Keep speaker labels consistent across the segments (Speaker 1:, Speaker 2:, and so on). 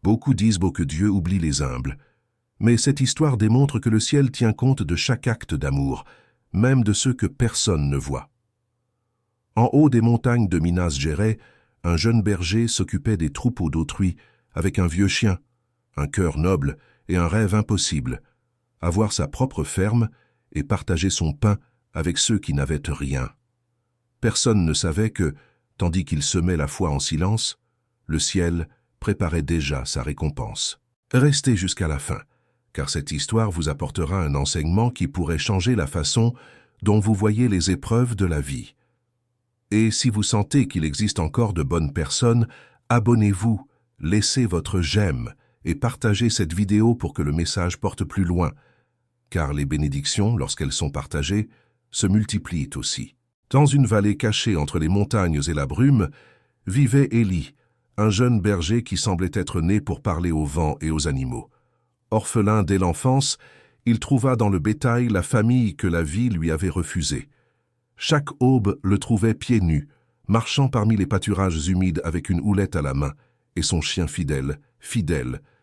Speaker 1: Beaucoup disent beau que Dieu oublie les humbles. Mais cette histoire démontre que le ciel tient compte de chaque acte d'amour, même de ceux que personne ne voit. En haut des montagnes de Minas Gerais, un jeune berger s'occupait des troupeaux d'autrui avec un vieux chien, un cœur noble et un rêve impossible, avoir sa propre ferme et partager son pain avec ceux qui n'avaient rien. Personne ne savait que, tandis qu'il semait la foi en silence, le ciel préparait déjà sa récompense. Restez jusqu'à la fin, car cette histoire vous apportera un enseignement qui pourrait changer la façon dont vous voyez les épreuves de la vie. Et si vous sentez qu'il existe encore de bonnes personnes, abonnez-vous, laissez votre j'aime et partagez cette vidéo pour que le message porte plus loin, car les bénédictions, lorsqu'elles sont partagées, se multiplient aussi. Dans une vallée cachée entre les montagnes et la brume, vivait Élie, un jeune berger qui semblait être né pour parler au vent et aux animaux. Orphelin dès l'enfance, il trouva dans le bétail la famille que la vie lui avait refusée. Chaque aube le trouvait pieds nus, marchant parmi les pâturages humides avec une houlette à la main, et son chien fidèle,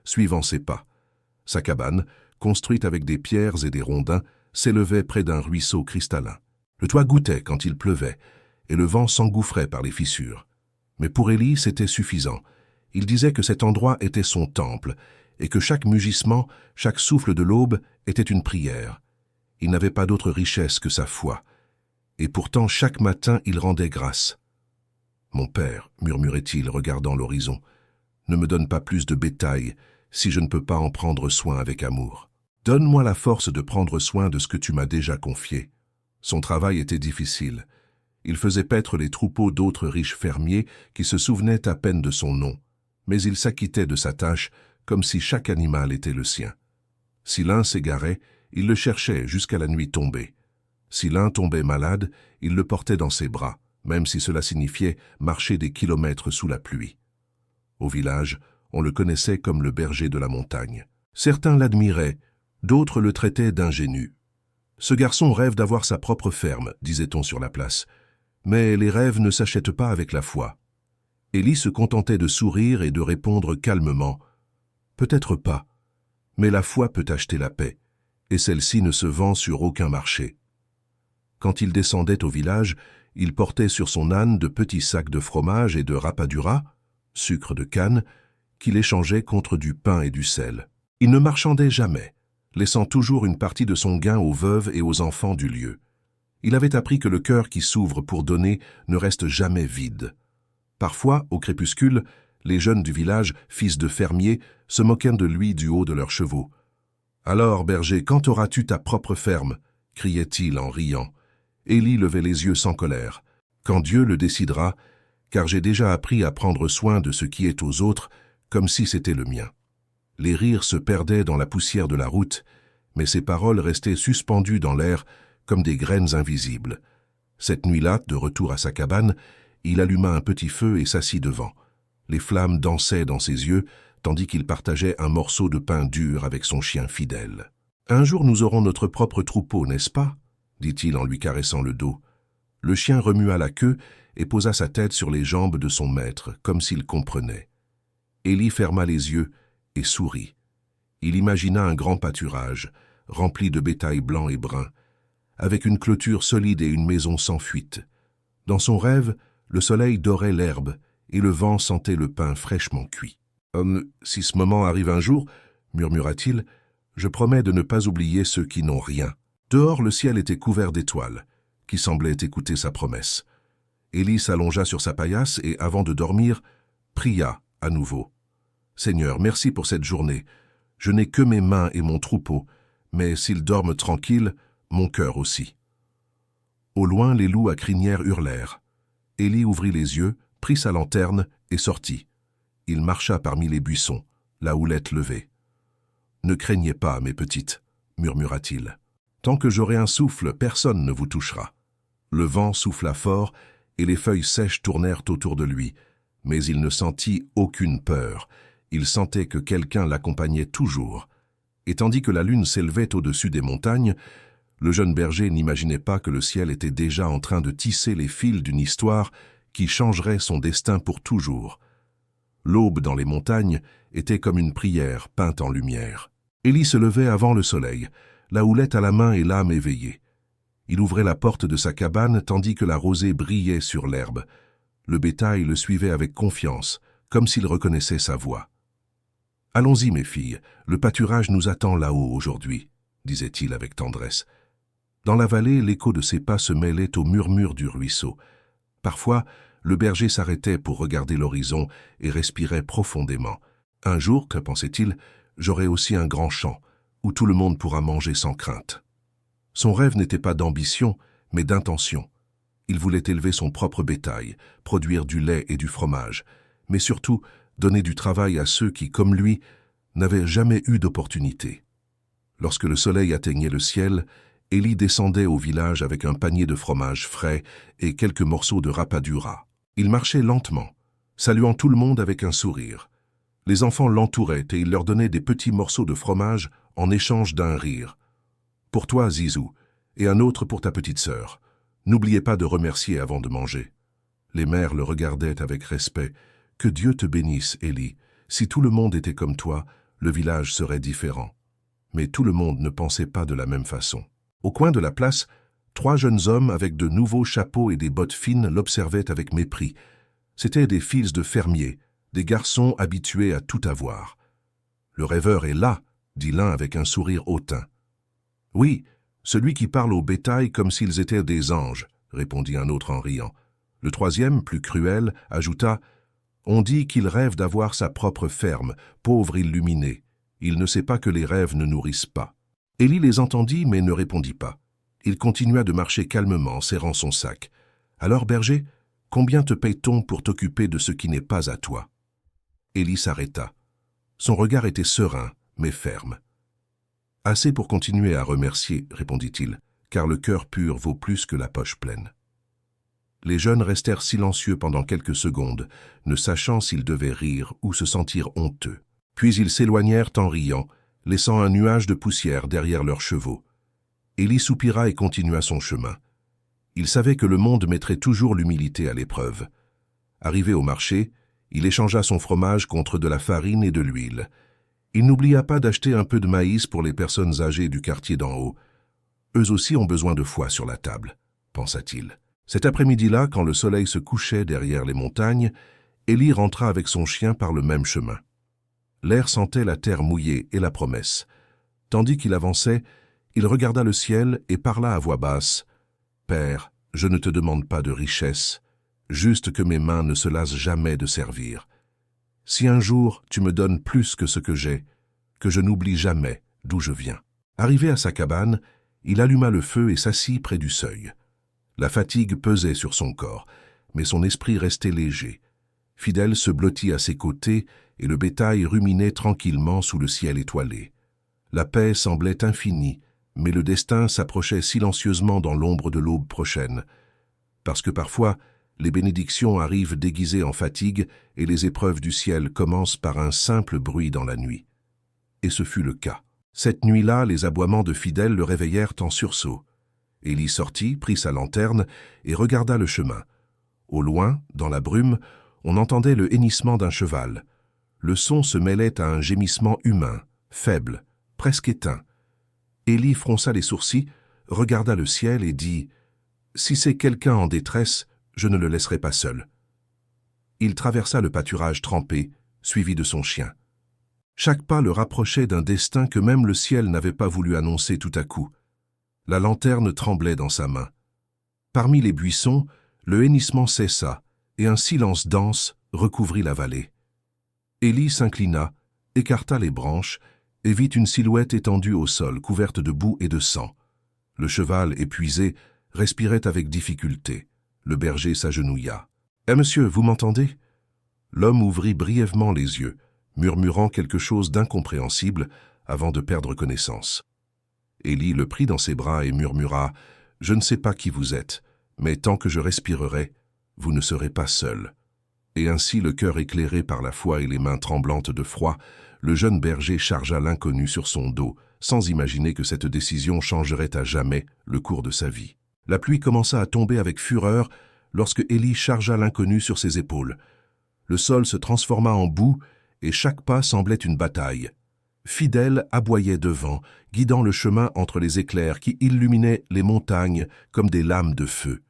Speaker 1: suivant ses pas. Sa cabane, construite avec des pierres et des rondins, s'élevait près d'un ruisseau cristallin. Le toit goûtait quand il pleuvait, et le vent s'engouffrait par les fissures. Mais pour Élie, c'était suffisant. Il disait que cet endroit était son temple, et que chaque mugissement, chaque souffle de l'aube était une prière. Il n'avait pas d'autre richesse que sa foi. Et pourtant, chaque matin, il rendait grâce. « Mon père, murmurait-il, regardant l'horizon, ne me donne pas plus de bétail si je ne peux pas en prendre soin avec amour. Donne-moi la force de prendre soin de ce que tu m'as déjà confié. » Son travail était difficile. Il faisait paître les troupeaux d'autres riches fermiers qui se souvenaient à peine de son nom, mais il s'acquittait de sa tâche comme si chaque animal était le sien. Si l'un s'égarait, il le cherchait jusqu'à la nuit tombée. Si l'un tombait malade, il le portait dans ses bras, même si cela signifiait marcher des kilomètres sous la pluie. Au village, on le connaissait comme le berger de la montagne. Certains l'admiraient, d'autres le traitaient d'ingénu. « Ce garçon rêve d'avoir sa propre ferme », disait-on sur la place. Mais les rêves ne s'achètent pas avec la foi. Élie se contentait de sourire et de répondre calmement « Peut-être pas, mais la foi peut acheter la paix, et celle-ci ne se vend sur aucun marché. » Quand il descendait au village, il portait sur son âne de petits sacs de fromage et de rapadura, sucre de canne, qu'il échangeait contre du pain et du sel. Il ne marchandait jamais, laissant toujours une partie de son gain aux veuves et aux enfants du lieu. Il avait appris que le cœur qui s'ouvre pour donner ne reste jamais vide. Parfois, au crépuscule, les jeunes du village, fils de fermiers, se moquaient de lui du haut de leurs chevaux. « Alors, berger, quand auras-tu ta propre ferme ?» criait-il en riant. Élie levait les yeux sans colère. « Quand Dieu le décidera, car j'ai déjà appris à prendre soin de ce qui est aux autres, comme si c'était le mien. » Les rires se perdaient dans la poussière de la route, mais ses paroles restaient suspendues dans l'air comme des graines invisibles. Cette nuit-là, de retour à sa cabane, il alluma un petit feu et s'assit devant. Les flammes dansaient dans ses yeux, tandis qu'il partageait un morceau de pain dur avec son chien fidèle. « Un jour nous aurons notre propre troupeau, n'est-ce pas ?» dit-il en lui caressant le dos. Le chien remua la queue et posa sa tête sur les jambes de son maître, comme s'il comprenait. Élie ferma les yeux et sourit. Il imagina un grand pâturage, rempli de bétail blanc et brun, avec une clôture solide et une maison sans fuite. Dans son rêve, le soleil dorait l'herbe et le vent sentait le pain fraîchement cuit. « Si ce moment arrive un jour, murmura-t-il, je promets de ne pas oublier ceux qui n'ont rien. » Dehors, le ciel était couvert d'étoiles, qui semblaient écouter sa promesse. Élie s'allongea sur sa paillasse et, avant de dormir, pria à nouveau. « Seigneur, merci pour cette journée. Je n'ai que mes mains et mon troupeau, mais s'ils dorment tranquilles, mon cœur aussi. » Au loin, les loups à crinière hurlèrent. Élie ouvrit les yeux, prit sa lanterne et sortit. Il marcha parmi les buissons, la houlette levée. « Ne craignez pas, mes petites, » murmura-t-il. « Tant que j'aurai un souffle, personne ne vous touchera. » Le vent souffla fort et les feuilles sèches tournèrent autour de lui, mais il ne sentit aucune peur. Il sentait que quelqu'un l'accompagnait toujours. Et tandis que la lune s'élevait au-dessus des montagnes, le jeune berger n'imaginait pas que le ciel était déjà en train de tisser les fils d'une histoire qui changerait son destin pour toujours. L'aube dans les montagnes était comme une prière peinte en lumière. Élie se levait avant le soleil, la houlette à la main et l'âme éveillée. Il ouvrait la porte de sa cabane tandis que la rosée brillait sur l'herbe. Le bétail le suivait avec confiance, comme s'il reconnaissait sa voix. « Allons-y, mes filles, le pâturage nous attend là-haut aujourd'hui, » disait-il avec tendresse. Dans la vallée, l'écho de ses pas se mêlait au murmure du ruisseau. Parfois, le berger s'arrêtait pour regarder l'horizon et respirait profondément. Un jour, que pensait-il, j'aurai aussi un grand champ, où tout le monde pourra manger sans crainte. Son rêve n'était pas d'ambition, mais d'intention. Il voulait élever son propre bétail, produire du lait et du fromage, mais surtout donner du travail à ceux qui, comme lui, n'avaient jamais eu d'opportunité. Lorsque le soleil atteignait le ciel, Élie descendait au village avec un panier de fromage frais et quelques morceaux de rapadura. Il marchait lentement, saluant tout le monde avec un sourire. Les enfants l'entouraient et il leur donnait des petits morceaux de fromage en échange d'un rire. « Pour toi, Zizou, et un autre pour ta petite sœur. N'oubliez pas de remercier avant de manger. » Les mères le regardaient avec respect. « Que Dieu te bénisse, Élie. Si tout le monde était comme toi, le village serait différent. » Mais tout le monde ne pensait pas de la même façon. Au coin de la place, 3 jeunes hommes avec de nouveaux chapeaux et des bottes fines l'observaient avec mépris. C'étaient des fils de fermiers, des garçons habitués à tout avoir. « Le rêveur est là, » dit l'un avec un sourire hautain. « Oui, celui qui parle au bétail comme s'ils étaient des anges, » répondit un autre en riant. Le troisième, plus cruel, ajouta « On dit qu'il rêve d'avoir sa propre ferme, pauvre illuminé. Il ne sait pas que les rêves ne nourrissent pas. » Élie les entendit mais ne répondit pas. Il continua de marcher calmement, serrant son sac. « Alors, berger, combien te paye-t-on pour t'occuper de ce qui n'est pas à toi ?» Élie s'arrêta. Son regard était serein, mais ferme. « Assez pour continuer à remercier, » répondit-il, « car le cœur pur vaut plus que la poche pleine. » Les jeunes restèrent silencieux pendant quelques secondes, ne sachant s'ils devaient rire ou se sentir honteux. Puis ils s'éloignèrent en riant, laissant un nuage de poussière derrière leurs chevaux. Élie soupira et continua son chemin. Il savait que le monde mettrait toujours l'humilité à l'épreuve. Arrivé au marché, il échangea son fromage contre de la farine et de l'huile. Il n'oublia pas d'acheter un peu de maïs pour les personnes âgées du quartier d'en haut. Eux aussi ont besoin de foi sur la table, pensa-t-il. Cet après-midi-là, quand le soleil se couchait derrière les montagnes, Élie rentra avec son chien par le même chemin. L'air sentait la terre mouillée et la promesse. Tandis qu'il avançait, il regarda le ciel et parla à voix basse. « Père, je ne te demande pas de richesse, juste que mes mains ne se lassent jamais de servir. Si un jour tu me donnes plus que ce que j'ai, que je n'oublie jamais d'où je viens. » Arrivé à sa cabane, il alluma le feu et s'assit près du seuil. La fatigue pesait sur son corps, mais son esprit restait léger. Fidèle se blottit à ses côtés et le bétail ruminait tranquillement sous le ciel étoilé. La paix semblait infinie, mais le destin s'approchait silencieusement dans l'ombre de l'aube prochaine. Parce que parfois, les bénédictions arrivent déguisées en fatigue et les épreuves du ciel commencent par un simple bruit dans la nuit. Et ce fut le cas. Cette nuit-là, les aboiements de Fidèle le réveillèrent en sursaut. Élie sortit, prit sa lanterne et regarda le chemin. Au loin, dans la brume, on entendait le hennissement d'un cheval. Le son se mêlait à un gémissement humain, faible, presque éteint. Élie fronça les sourcils, regarda le ciel et dit « Si c'est quelqu'un en détresse, je ne le laisserai pas seul. » Il traversa le pâturage trempé, suivi de son chien. Chaque pas le rapprochait d'un destin que même le ciel n'avait pas voulu annoncer tout à coup. La lanterne tremblait dans sa main. Parmi les buissons, le hennissement cessa et un silence dense recouvrit la vallée. Élie s'inclina, écarta les branches et vit une silhouette étendue au sol, couverte de boue et de sang. Le cheval, épuisé, respirait avec difficulté. Le berger s'agenouilla. « Eh monsieur, vous m'entendez » L'homme ouvrit brièvement les yeux, murmurant quelque chose d'incompréhensible avant de perdre connaissance. Élie le prit dans ses bras et murmura « Je ne sais pas qui vous êtes, mais tant que je respirerai, vous ne serez pas seul. » Et ainsi, le cœur éclairé par la foi et les mains tremblantes de froid, le jeune berger chargea l'inconnu sur son dos, sans imaginer que cette décision changerait à jamais le cours de sa vie. La pluie commença à tomber avec fureur lorsque Élie chargea l'inconnu sur ses épaules. Le sol se transforma en boue et chaque pas semblait une bataille. Fidèle aboyait devant, guidant le chemin entre les éclairs qui illuminaient les montagnes comme des lames de feu.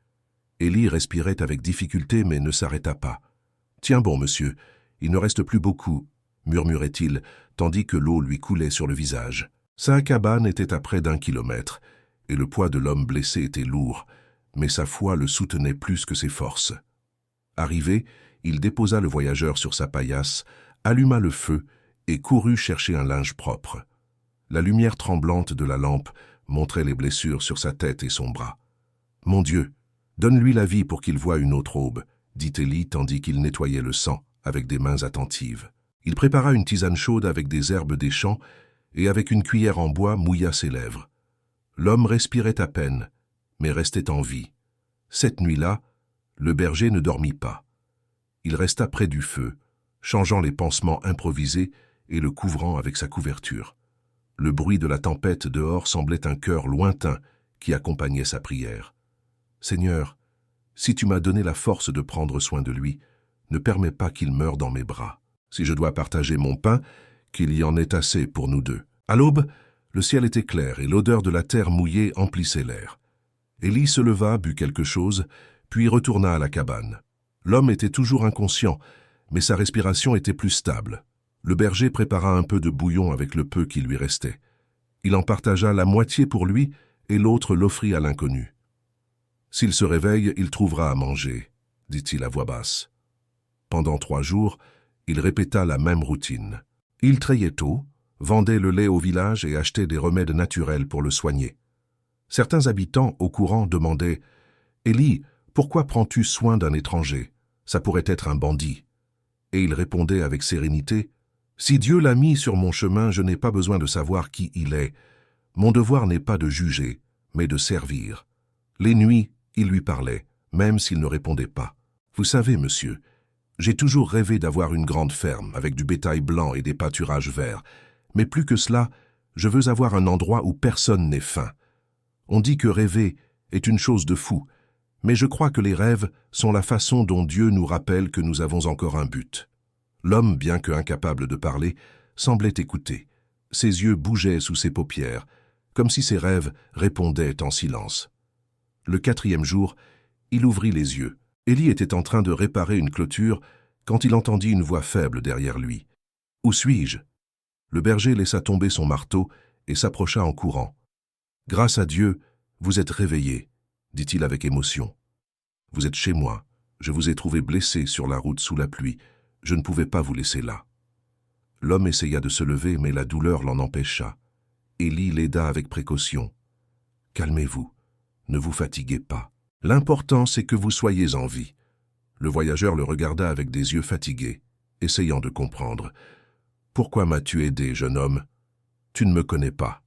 Speaker 1: Élie respirait avec difficulté mais ne s'arrêta pas. « Tiens bon, monsieur, il ne reste plus beaucoup, » murmurait-il, tandis que l'eau lui coulait sur le visage. Sa cabane était à près d'1 kilomètre, et le poids de l'homme blessé était lourd, mais sa foi le soutenait plus que ses forces. Arrivé, il déposa le voyageur sur sa paillasse, alluma le feu et courut chercher un linge propre. La lumière tremblante de la lampe montrait les blessures sur sa tête et son bras. « Mon Dieu, donne-lui la vie pour qu'il voie une autre aube, » dit Élie tandis qu'il nettoyait le sang avec des mains attentives. Il prépara une tisane chaude avec des herbes des champs et avec une cuillère en bois mouilla ses lèvres. L'homme respirait à peine, mais restait en vie. Cette nuit-là, le berger ne dormit pas. Il resta près du feu, changeant les pansements improvisés et le couvrant avec sa couverture. Le bruit de la tempête dehors semblait un chœur lointain qui accompagnait sa prière. « Seigneur, si tu m'as donné la force de prendre soin de lui, ne permets pas qu'il meure dans mes bras. Si je dois partager mon pain, qu'il y en ait assez pour nous deux. » À l'aube, le ciel était clair et l'odeur de la terre mouillée emplissait l'air. Élie se leva, but quelque chose, puis retourna à la cabane. L'homme était toujours inconscient, mais sa respiration était plus stable. Le berger prépara un peu de bouillon avec le peu qui lui restait. Il en partagea la moitié pour lui et l'autre l'offrit à l'inconnu. « S'il se réveille, il trouvera à manger, » dit-il à voix basse. Pendant 3 jours, il répéta la même routine. Il trayait tôt, vendait le lait au village et achetait des remèdes naturels pour le soigner. Certains habitants, au courant, demandaient « Élie, pourquoi prends-tu soin d'un étranger? Ça pourrait être un bandit. » Et il répondait avec sérénité « Si Dieu l'a mis sur mon chemin, je n'ai pas besoin de savoir qui il est. Mon devoir n'est pas de juger, mais de servir. » Les nuits, il lui parlait, même s'il ne répondait pas. « Vous savez, monsieur, j'ai toujours rêvé d'avoir une grande ferme avec du bétail blanc et des pâturages verts. Mais plus que cela, je veux avoir un endroit où personne n'ait faim. On dit que rêver est une chose de fou, mais je crois que les rêves sont la façon dont Dieu nous rappelle que nous avons encore un but. » L'homme, bien que incapable de parler, semblait écouter. Ses yeux bougeaient sous ses paupières, comme si ses rêves répondaient en silence. Le 4e jour, il ouvrit les yeux. Élie était en train de réparer une clôture quand il entendit une voix faible derrière lui. « Où suis-je » Le berger laissa tomber son marteau et s'approcha en courant. « Grâce à Dieu, vous êtes réveillé, » dit-il avec émotion. « Vous êtes chez moi. Je vous ai trouvé blessé sur la route sous la pluie. Je ne pouvais pas vous laisser là. » L'homme essaya de se lever, mais la douleur l'en empêcha. Élie l'aida avec précaution. « Calmez-vous, ne vous fatiguez pas. L'important, c'est que vous soyez en vie. » Le voyageur le regarda avec des yeux fatigués, essayant de comprendre. « Pourquoi m'as-tu aidé, jeune homme? Tu ne me connais pas. »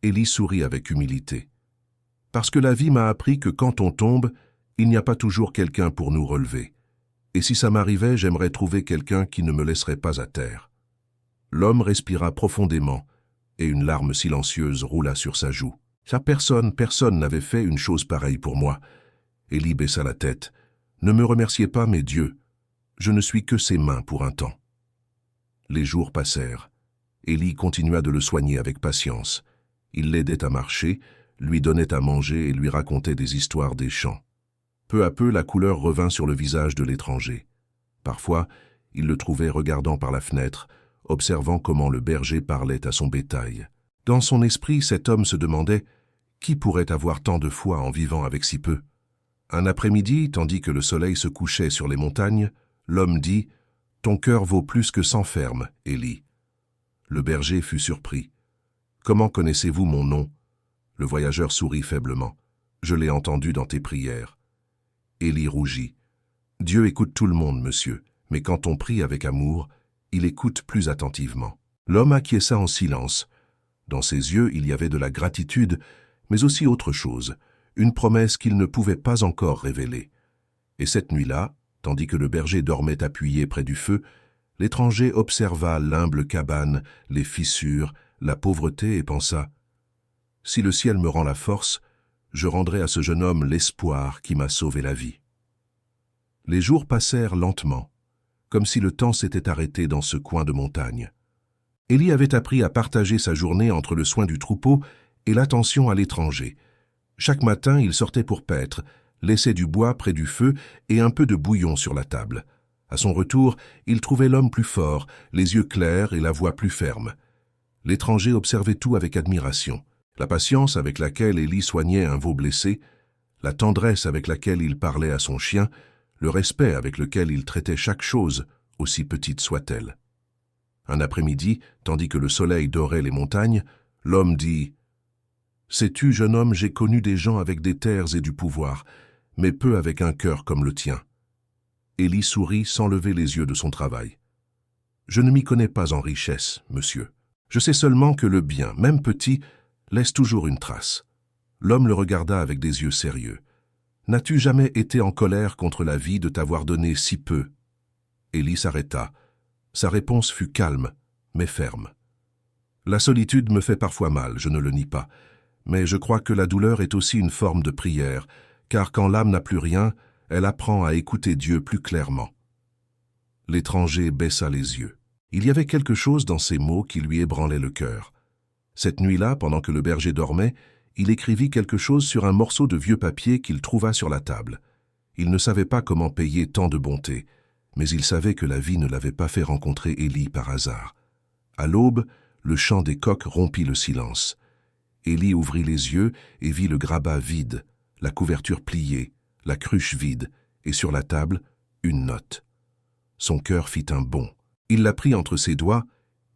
Speaker 1: Élie sourit avec humilité. « Parce que la vie m'a appris que quand on tombe, il n'y a pas toujours quelqu'un pour nous relever. Et si ça m'arrivait, j'aimerais trouver quelqu'un qui ne me laisserait pas à terre. » L'homme respira profondément, et une larme silencieuse roula sur sa joue. « Personne n'avait fait une chose pareille pour moi. » Élie baissa la tête. « Ne me remerciez pas, mais Dieu, je ne suis que ses mains pour un temps. » Les jours passèrent. Élie continua de le soigner avec patience. Il l'aidait à marcher, lui donnait à manger et lui racontait des histoires des champs. Peu à peu, la couleur revint sur le visage de l'étranger. Parfois, il le trouvait regardant par la fenêtre, observant comment le berger parlait à son bétail. Dans son esprit, cet homme se demandait « Qui pourrait avoir tant de foi en vivant avec si peu ?» Un après-midi, tandis que le soleil se couchait sur les montagnes, l'homme dit « Ton cœur vaut plus que 100 fermes, Élie. » Le berger fut surpris. « Comment connaissez-vous mon nom ?» Le voyageur sourit faiblement. « Je l'ai entendu dans tes prières. » Élie rougit. « Dieu écoute tout le monde, monsieur, mais quand on prie avec amour, il écoute plus attentivement. » L'homme acquiesça en silence. Dans ses yeux, il y avait de la gratitude, mais aussi autre chose, une promesse qu'il ne pouvait pas encore révéler. Et cette nuit-là, tandis que le berger dormait appuyé près du feu, l'étranger observa l'humble cabane, les fissures, la pauvreté et pensa « Si le ciel me rend la force, je rendrai à ce jeune homme l'espoir qui m'a sauvé la vie. » Les jours passèrent lentement. comme si le temps s'était arrêté dans ce coin de montagne. Élie avait appris à partager sa journée entre le soin du troupeau et l'attention à l'étranger. Chaque matin, il sortait pour paître, laissait du bois près du feu et un peu de bouillon sur la table. À son retour, il trouvait l'homme plus fort, les yeux clairs et la voix plus ferme. L'étranger observait tout avec admiration. La patience avec laquelle Élie soignait un veau blessé, la tendresse avec laquelle il parlait à son chien, le respect avec lequel il traitait chaque chose, aussi petite soit-elle. Un après-midi, tandis que le soleil dorait les montagnes, l'homme dit « Sais-tu, jeune homme, j'ai connu des gens avec des terres et du pouvoir, mais peu avec un cœur comme le tien. » Élie sourit sans lever les yeux de son travail. « Je ne m'y connais pas en richesse, monsieur. Je sais seulement que le bien, même petit, laisse toujours une trace. » L'homme le regarda avec des yeux sérieux. « N'as-tu jamais été en colère contre la vie de t'avoir donné si peu ?» Élie s'arrêta. Sa réponse fut calme, mais ferme. « La solitude me fait parfois mal, je ne le nie pas, mais je crois que la douleur est aussi une forme de prière, car quand l'âme n'a plus rien, elle apprend à écouter Dieu plus clairement. » L'étranger baissa les yeux. Il y avait quelque chose dans ces mots qui lui ébranlait le cœur. Cette nuit-là, pendant que le berger dormait, il écrivit quelque chose sur un morceau de vieux papier qu'il trouva sur la table. Il ne savait pas comment payer tant de bonté, mais il savait que la vie ne l'avait pas fait rencontrer Élie par hasard. À l'aube, le chant des coqs rompit le silence. Élie ouvrit les yeux et vit le grabat vide, la couverture pliée, la cruche vide, et sur la table, une note. Son cœur fit un bond. Il la prit entre ses doigts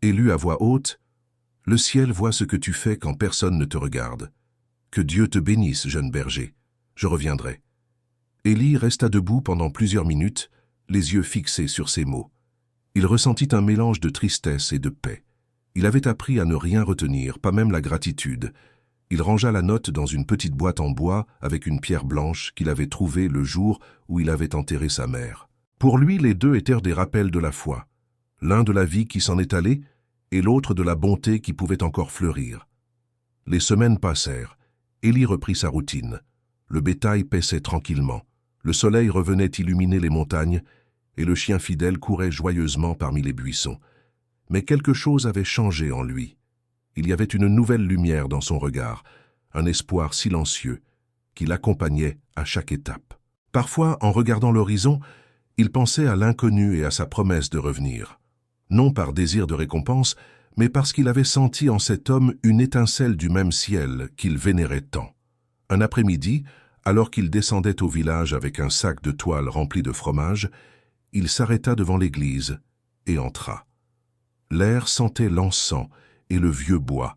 Speaker 1: et lut à voix haute « Le ciel voit ce que tu fais quand personne ne te regarde. Que Dieu te bénisse, jeune berger. Je reviendrai. » Élie resta debout pendant plusieurs minutes, les yeux fixés sur ces mots. Il ressentit un mélange de tristesse et de paix. Il avait appris à ne rien retenir, pas même la gratitude. Il rangea la note dans une petite boîte en bois avec une pierre blanche qu'il avait trouvée le jour où il avait enterré sa mère. Pour lui, les deux étaient des rappels de la foi. L'un de la vie qui s'en est allée et l'autre de la bonté qui pouvait encore fleurir. Les semaines passèrent. Élie reprit sa routine. Le bétail paissait tranquillement. Le soleil revenait illuminer les montagnes et le chien fidèle courait joyeusement parmi les buissons. Mais quelque chose avait changé en lui. Il y avait une nouvelle lumière dans son regard, un espoir silencieux qui l'accompagnait à chaque étape. Parfois, en regardant l'horizon, il pensait à l'inconnu et à sa promesse de revenir. Non par désir de récompense, mais parce qu'il avait senti en cet homme une étincelle du même ciel qu'il vénérait tant. Un après-midi, alors qu'il descendait au village avec un sac de toile rempli de fromage, il s'arrêta devant l'église et entra. L'air sentait l'encens et le vieux bois.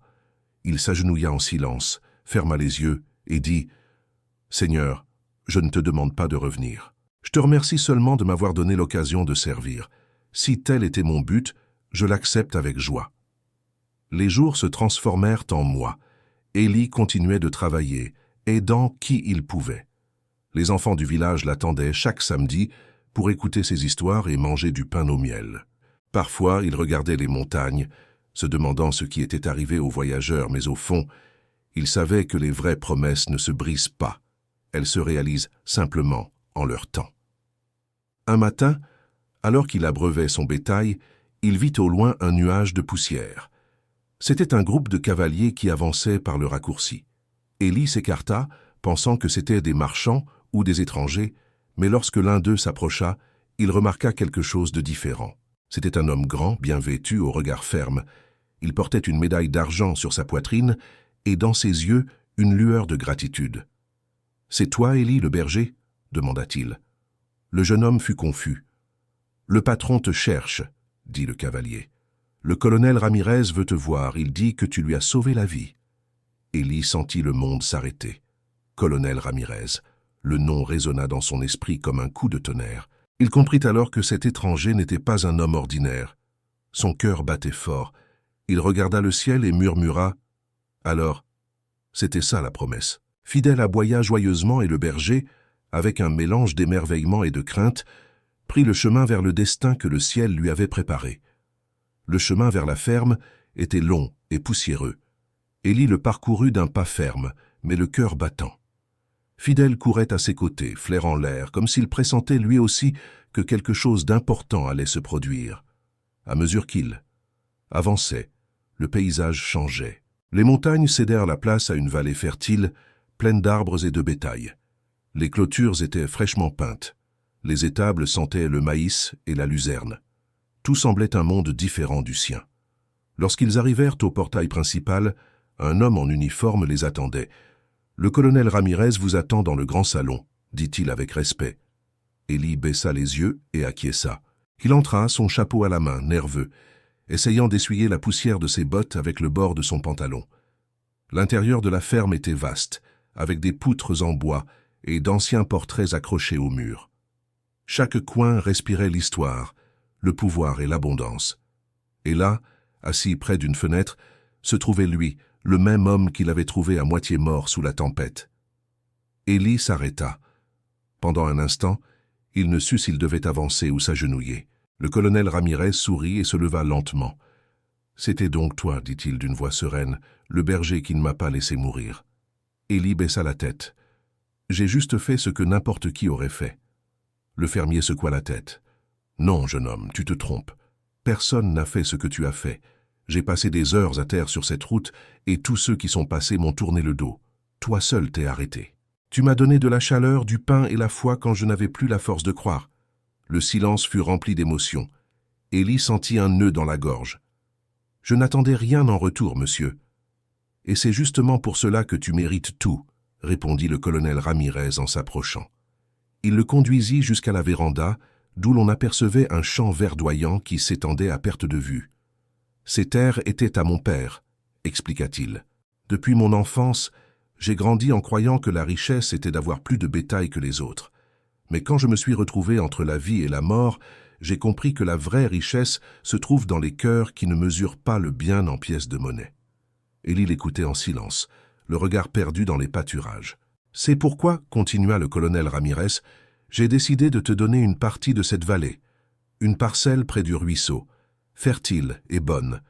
Speaker 1: Il s'agenouilla en silence, ferma les yeux et dit « Seigneur, je ne te demande pas de revenir. Je te remercie seulement de m'avoir donné l'occasion de servir. Si tel était mon but, je l'accepte avec joie. » Les jours se transformèrent en mois. Élie continuait de travailler, aidant qui il pouvait. Les enfants du village l'attendaient chaque samedi pour écouter ses histoires et manger du pain au miel. Parfois, il regardait les montagnes, se demandant ce qui était arrivé aux voyageurs, mais au fond, il savait que les vraies promesses ne se brisent pas. Elles se réalisent simplement en leur temps. Un matin, alors qu'il abreuvait son bétail, il vit au loin un nuage de poussière. C'était un groupe de cavaliers qui avançait par le raccourci. Élie s'écarta, pensant que c'étaient des marchands ou des étrangers, mais lorsque l'un d'eux s'approcha, il remarqua quelque chose de différent. C'était un homme grand, bien vêtu, au regard ferme. Il portait une médaille d'argent sur sa poitrine et dans ses yeux une lueur de gratitude. « C'est toi, Élie, le berger ?» demanda-t-il. Le jeune homme fut confus. « Le patron te cherche, » dit le cavalier. « Le colonel Ramirez veut te voir, il dit que tu lui as sauvé la vie. » Élie sentit le monde s'arrêter. Colonel Ramirez. Le nom résonna dans son esprit comme un coup de tonnerre. Il comprit alors que cet étranger n'était pas un homme ordinaire. Son cœur battait fort. Il regarda le ciel et murmura « Alors, c'était ça la promesse. » Fidèle aboya joyeusement et le berger, avec un mélange d'émerveillement et de crainte, prit le chemin vers le destin que le ciel lui avait préparé. Le chemin vers la ferme était long et poussiéreux. Élie le parcourut d'un pas ferme, mais le cœur battant. Fidèle courait à ses côtés, flairant l'air, comme s'il pressentait lui aussi que quelque chose d'important allait se produire. À mesure qu'il avançait, le paysage changeait. Les montagnes cédèrent la place à une vallée fertile, pleine d'arbres et de bétail. Les clôtures étaient fraîchement peintes. Les étables sentaient le maïs et la luzerne. Tout semblait un monde différent du sien. Lorsqu'ils arrivèrent au portail principal, un homme en uniforme les attendait. « Le colonel Ramirez vous attend dans le grand salon », dit-il avec respect. Élie baissa les yeux et acquiesça. Il entra, son chapeau à la main, nerveux, essayant d'essuyer la poussière de ses bottes avec le bord de son pantalon. L'intérieur de la ferme était vaste, avec des poutres en bois et d'anciens portraits accrochés au mur. Chaque coin respirait l'histoire, le pouvoir et l'abondance. Et là, assis près d'une fenêtre, se trouvait lui, le même homme qu'il avait trouvé à moitié mort sous la tempête. Élie s'arrêta. Pendant un instant, il ne sut s'il devait avancer ou s'agenouiller. Le colonel Ramirez sourit et se leva lentement. « C'était donc toi, dit-il d'une voix sereine, le berger qui ne m'a pas laissé mourir. » Élie baissa la tête. « J'ai juste fait ce que n'importe qui aurait fait. » Le fermier secoua la tête. « Non, jeune homme, tu te trompes. Personne n'a fait ce que tu as fait. J'ai passé des heures à terre sur cette route et tous ceux qui sont passés m'ont tourné le dos. Toi seul t'es arrêté. Tu m'as donné de la chaleur, du pain et la foi quand je n'avais plus la force de croire. » Le silence fut rempli d'émotion. Élie sentit un nœud dans la gorge. « Je n'attendais rien en retour, monsieur. »« Et c'est justement pour cela que tu mérites tout, » répondit le colonel Ramirez en s'approchant. Il le conduisit jusqu'à la véranda, d'où l'on apercevait un champ verdoyant qui s'étendait à perte de vue. « Ces terres étaient à mon père, » expliqua-t-il. « Depuis mon enfance, j'ai grandi en croyant que la richesse était d'avoir plus de bétail que les autres. Mais quand je me suis retrouvé entre la vie et la mort, j'ai compris que la vraie richesse se trouve dans les cœurs qui ne mesurent pas le bien en pièces de monnaie. » Élie l'écoutait en silence, le regard perdu dans les pâturages. « C'est pourquoi, continua le colonel Ramirez, j'ai décidé de te donner une partie de cette vallée, une parcelle près du ruisseau, fertile et bonne,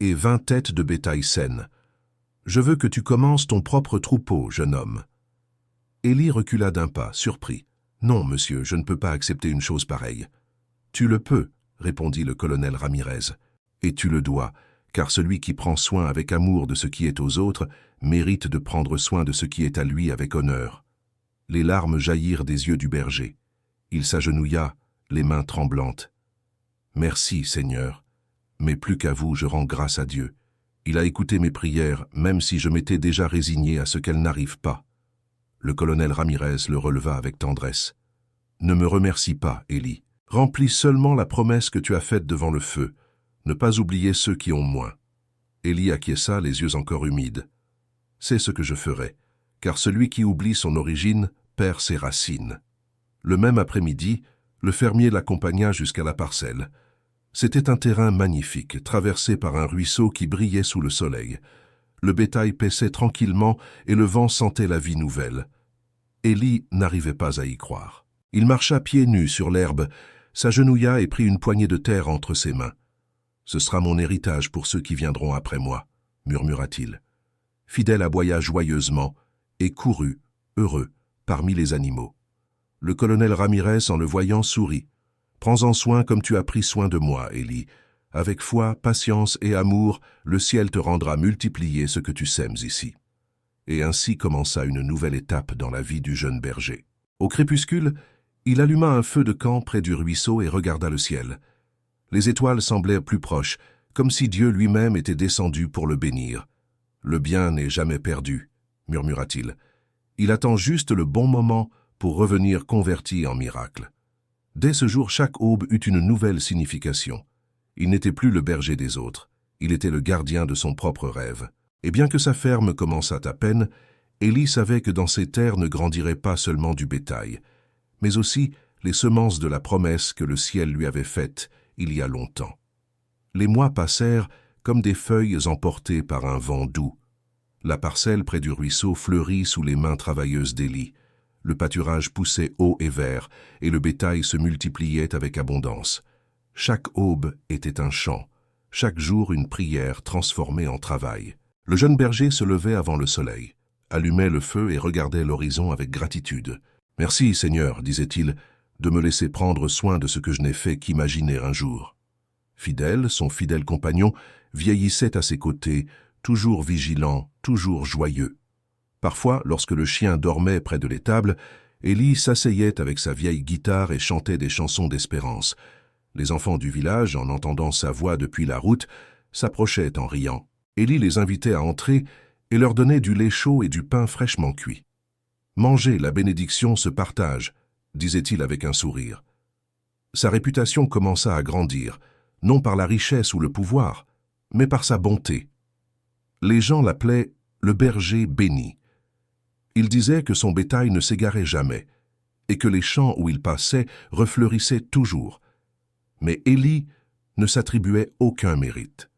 Speaker 1: et 20 têtes de bétail saines. Je veux que tu commences ton propre troupeau, jeune homme. » Élie recula d'un pas, surpris. « Non, monsieur, je ne peux pas accepter une chose pareille. »« Tu le peux, » répondit le colonel Ramirez. « Et tu le dois, car celui qui prend soin avec amour de ce qui est aux autres mérite de prendre soin de ce qui est à lui avec honneur. » Les larmes jaillirent des yeux du berger. Il s'agenouilla, les mains tremblantes. « Merci, Seigneur, mais plus qu'à vous, je rends grâce à Dieu. Il a écouté mes prières, même si je m'étais déjà résigné à ce qu'elles n'arrivent pas. » Le colonel Ramirez le releva avec tendresse. « Ne me remercie pas, Élie. Remplis seulement la promesse que tu as faite devant le feu. Ne pas oublier ceux qui ont moins. » Élie acquiesça, les yeux encore humides. « C'est ce que je ferai, car celui qui oublie son origine perd ses racines. » Le même après-midi, le fermier l'accompagna jusqu'à la parcelle. C'était un terrain magnifique, traversé par un ruisseau qui brillait sous le soleil. Le bétail paissait tranquillement et le vent sentait la vie nouvelle. Élie n'arrivait pas à y croire. Il marcha pieds nus sur l'herbe, s'agenouilla et prit une poignée de terre entre ses mains. « Ce sera mon héritage pour ceux qui viendront après moi, » murmura-t-il. Fidèle aboya joyeusement et courut, heureux, parmi les animaux. Le colonel Ramirez, en le voyant, sourit. « Prends-en soin comme tu as pris soin de moi, Élie. Avec foi, patience et amour, le ciel te rendra multiplier ce que tu sèmes ici. » Et ainsi commença une nouvelle étape dans la vie du jeune berger. Au crépuscule, il alluma un feu de camp près du ruisseau et regarda le ciel. Les étoiles semblaient plus proches, comme si Dieu lui-même était descendu pour le bénir. « Le bien n'est jamais perdu, » murmura-t-il. « Il attend juste le bon moment pour revenir converti en miracle. » Dès ce jour, chaque aube eut une nouvelle signification. Il n'était plus le berger des autres, il était le gardien de son propre rêve. Et bien que sa ferme commençât à peine, Élie savait que dans ces terres ne grandirait pas seulement du bétail, mais aussi les semences de la promesse que le ciel lui avait faite il y a longtemps. Les mois passèrent comme des feuilles emportées par un vent doux. La parcelle près du ruisseau fleurit sous les mains travailleuses d'Élie. Le pâturage poussait haut et vert, et le bétail se multipliait avec abondance. Chaque aube était un chant, chaque jour une prière transformée en travail. Le jeune berger se levait avant le soleil, allumait le feu et regardait l'horizon avec gratitude. « Merci, Seigneur, disait-il, de me laisser prendre soin de ce que je n'ai fait qu'imaginer un jour. Fidèle, son fidèle compagnon, vieillissait à ses côtés, toujours vigilant, toujours joyeux. Parfois, lorsque le chien dormait près de l'étable, Élie s'asseyait avec sa vieille guitare et chantait des chansons d'espérance. Les enfants du village, en entendant sa voix depuis la route, s'approchaient en riant. Élie les invitait à entrer et leur donnait du lait chaud et du pain fraîchement cuit. « Manger, la bénédiction se partage », disait-il avec un sourire. Sa réputation commença à grandir, non par la richesse ou le pouvoir, mais par sa bonté. Les gens l'appelaient le berger béni. Il disait que son bétail ne s'égarait jamais et que les champs où il passait refleurissaient toujours. Mais Élie ne s'attribuait aucun mérite.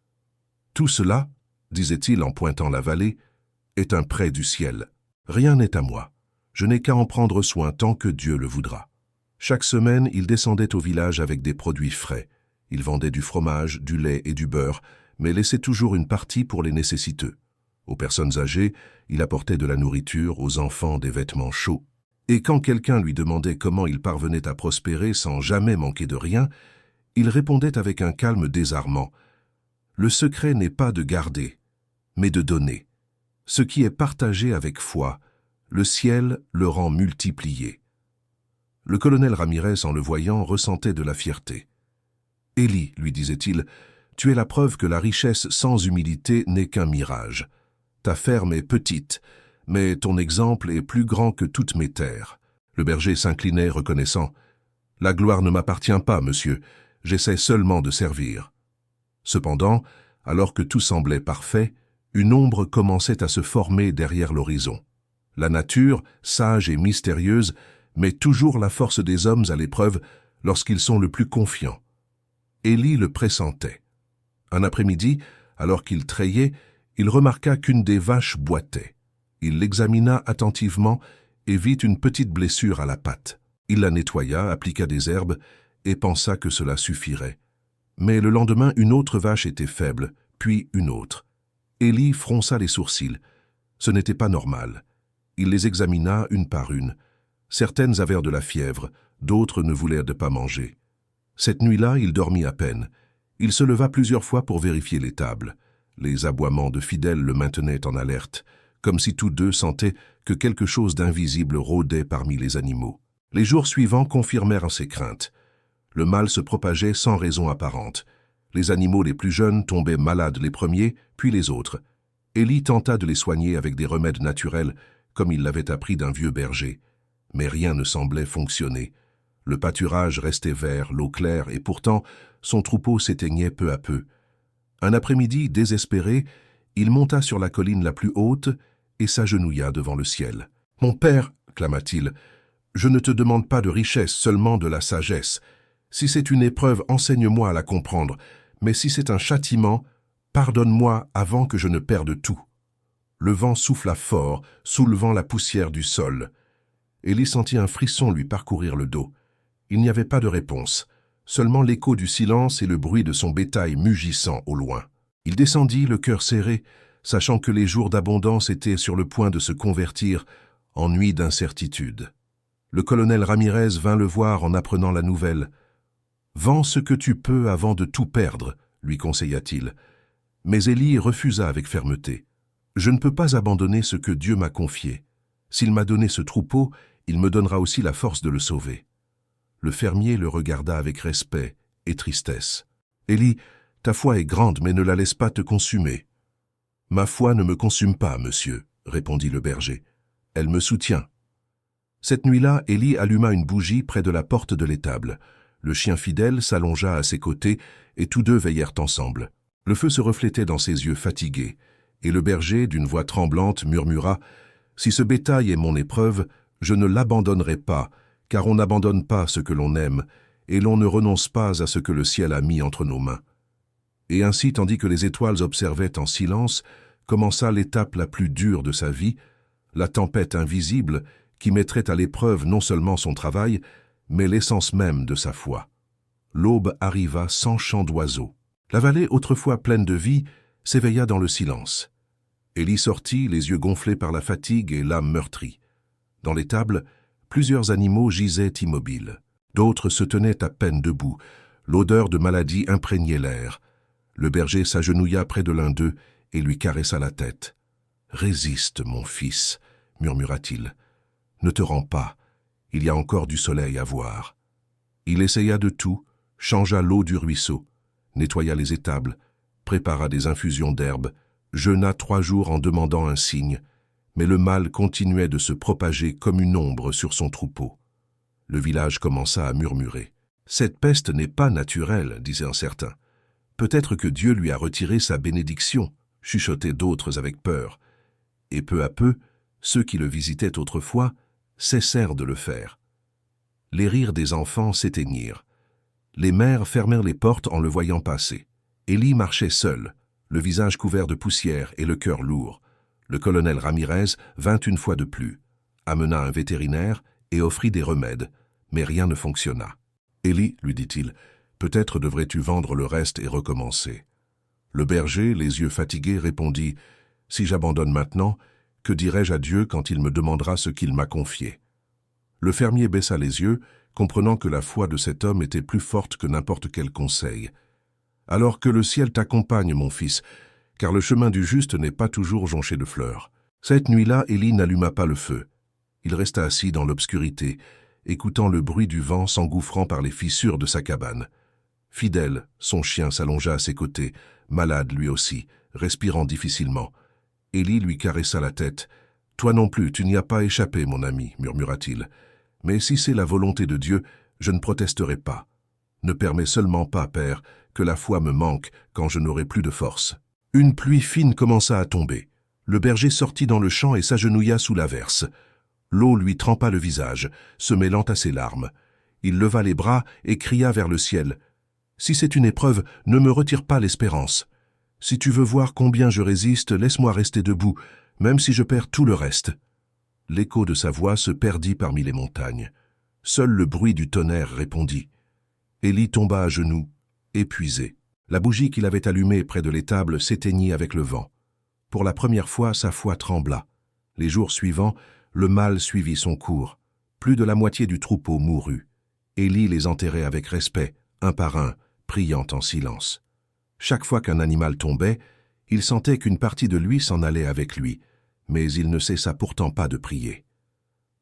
Speaker 1: Tout cela, disait-il en pointant la vallée, est un prêt du ciel. Rien n'est à moi. Je n'ai qu'à en prendre soin tant que Dieu le voudra. Chaque semaine, il descendait au village avec des produits frais. Il vendait du fromage, du lait et du beurre, mais laissait toujours une partie pour les nécessiteux. Aux personnes âgées, il apportait de la nourriture, aux enfants des vêtements chauds. Et quand quelqu'un lui demandait comment il parvenait à prospérer sans jamais manquer de rien, il répondait avec un calme désarmant. Le secret n'est pas de garder, mais de donner. Ce qui est partagé avec foi, le ciel le rend multiplié. Le colonel Ramirez, en le voyant, ressentait de la fierté. « Élie, lui disait-il, tu es la preuve que la richesse sans humilité n'est qu'un mirage. Ta ferme est petite, mais ton exemple est plus grand que toutes mes terres. » Le berger s'inclinait, reconnaissant. « La gloire ne m'appartient pas, monsieur, j'essaie seulement de servir. » Cependant, alors que tout semblait parfait, une ombre commençait à se former derrière l'horizon. La nature, sage et mystérieuse, met toujours la force des hommes à l'épreuve lorsqu'ils sont le plus confiants. Élie le pressentait. Un après-midi, alors qu'il trayait, il remarqua qu'une des vaches boitait. Il l'examina attentivement et vit une petite blessure à la patte. Il la nettoya, appliqua des herbes et pensa que cela suffirait. Mais le lendemain, une autre vache était faible, puis une autre. Élie fronça les sourcils. Ce n'était pas normal. Il les examina une par une. Certaines avaient de la fièvre, d'autres ne voulaient pas manger. Cette nuit-là, il dormit à peine. Il se leva plusieurs fois pour vérifier l'étable. Les aboiements de fidèles le maintenaient en alerte, comme si tous deux sentaient que quelque chose d'invisible rôdait parmi les animaux. Les jours suivants confirmèrent ses craintes. Le mal se propageait sans raison apparente. Les animaux les plus jeunes tombaient malades les premiers, puis les autres. Élie tenta de les soigner avec des remèdes naturels, comme il l'avait appris d'un vieux berger. Mais rien ne semblait fonctionner. Le pâturage restait vert, l'eau claire, et pourtant, son troupeau s'éteignait peu à peu. Un après-midi, désespéré, il monta sur la colline la plus haute et s'agenouilla devant le ciel. « Mon père, clama-t-il, je ne te demande pas de richesse, seulement de la sagesse. Si c'est une épreuve, enseigne-moi à la comprendre, mais si c'est un châtiment, pardonne-moi avant que je ne perde tout. » Le vent souffla fort, soulevant la poussière du sol. Élie sentit un frisson lui parcourir le dos. Il n'y avait pas de réponse, seulement l'écho du silence et le bruit de son bétail mugissant au loin. Il descendit, le cœur serré, sachant que les jours d'abondance étaient sur le point de se convertir en nuits d'incertitude. Le colonel Ramirez vint le voir en apprenant la nouvelle. « Vends ce que tu peux avant de tout perdre », lui conseilla-t-il. Mais Élie refusa avec fermeté. « Je ne peux pas abandonner ce que Dieu m'a confié. S'il m'a donné ce troupeau, il me donnera aussi la force de le sauver. » Le fermier le regarda avec respect et tristesse. « Élie, ta foi est grande, mais ne la laisse pas te consumer. »« Ma foi ne me consume pas, monsieur, » répondit le berger. « Elle me soutient. » Cette nuit-là, Élie alluma une bougie près de la porte de l'étable. Le chien fidèle s'allongea à ses côtés et tous deux veillèrent ensemble. Le feu se reflétait dans ses yeux fatigués, et le berger, d'une voix tremblante, murmura « Si ce bétail est mon épreuve, je ne l'abandonnerai pas, car on n'abandonne pas ce que l'on aime, et l'on ne renonce pas à ce que le ciel a mis entre nos mains. » Et ainsi, tandis que les étoiles observaient en silence, commença l'étape la plus dure de sa vie, la tempête invisible qui mettrait à l'épreuve non seulement son travail, mais l'essence même de sa foi. L'aube arriva sans chant d'oiseaux. La vallée, autrefois pleine de vie, s'éveilla dans le silence. Élie sortit, les yeux gonflés par la fatigue et l'âme meurtrie. Dans l'étable, plusieurs animaux gisaient immobiles. D'autres se tenaient à peine debout. L'odeur de maladie imprégnait l'air. Le berger s'agenouilla près de l'un d'eux et lui caressa la tête. « Résiste, mon fils, » murmura-t-il. « Ne te rends pas, il y a encore du soleil à voir. » Il essaya de tout, changea l'eau du ruisseau, nettoya les étables, prépara des infusions d'herbes, jeûna 3 jours en demandant un signe, mais le mal continuait de se propager comme une ombre sur son troupeau. Le village commença à murmurer. « Cette peste n'est pas naturelle, disaient certains. Peut-être que Dieu lui a retiré sa bénédiction, chuchotaient d'autres avec peur. Et peu à peu, ceux qui le visitaient autrefois cessèrent de le faire. Les rires des enfants s'éteignirent. Les mères fermèrent les portes en le voyant passer. Élie marchait seul, le visage couvert de poussière et le cœur lourd. Le colonel Ramirez vint une fois de plus, amena un vétérinaire et offrit des remèdes, mais rien ne fonctionna. « Élie, lui dit-il, peut-être devrais-tu vendre le reste et recommencer. » Le berger, les yeux fatigués, répondit « Si j'abandonne maintenant, que dirai-je à Dieu quand il me demandera ce qu'il m'a confié ?» Le fermier baissa les yeux, comprenant que la foi de cet homme était plus forte que n'importe quel conseil. « Alors que le ciel t'accompagne, mon fils, car le chemin du juste n'est pas toujours jonché de fleurs. » Cette nuit-là, Élie n'alluma pas le feu. Il resta assis dans l'obscurité, écoutant le bruit du vent s'engouffrant par les fissures de sa cabane. Fidèle, son chien s'allongea à ses côtés, malade lui aussi, respirant difficilement. Élie lui caressa la tête. « Toi non plus, tu n'y as pas échappé, mon ami, » murmura-t-il. « Mais si c'est la volonté de Dieu, je ne protesterai pas. Ne permets seulement pas, Père, que la foi me manque quand je n'aurai plus de force. » Une pluie fine commença à tomber. Le berger sortit dans le champ et s'agenouilla sous l'averse. L'eau lui trempa le visage, se mêlant à ses larmes. Il leva les bras et cria vers le ciel. « Si c'est une épreuve, ne me retire pas l'espérance. Si tu veux voir combien je résiste, laisse-moi rester debout, même si je perds tout le reste. » L'écho de sa voix se perdit parmi les montagnes. Seul le bruit du tonnerre répondit. Élie tomba à genoux, épuisé. La bougie qu'il avait allumée près de l'étable s'éteignit avec le vent. Pour la première fois, sa foi trembla. Les jours suivants, le mal suivit son cours. Plus de la moitié du troupeau mourut. Élie les enterrait avec respect, un par un, priant en silence. Chaque fois qu'un animal tombait, il sentait qu'une partie de lui s'en allait avec lui, mais il ne cessa pourtant pas de prier.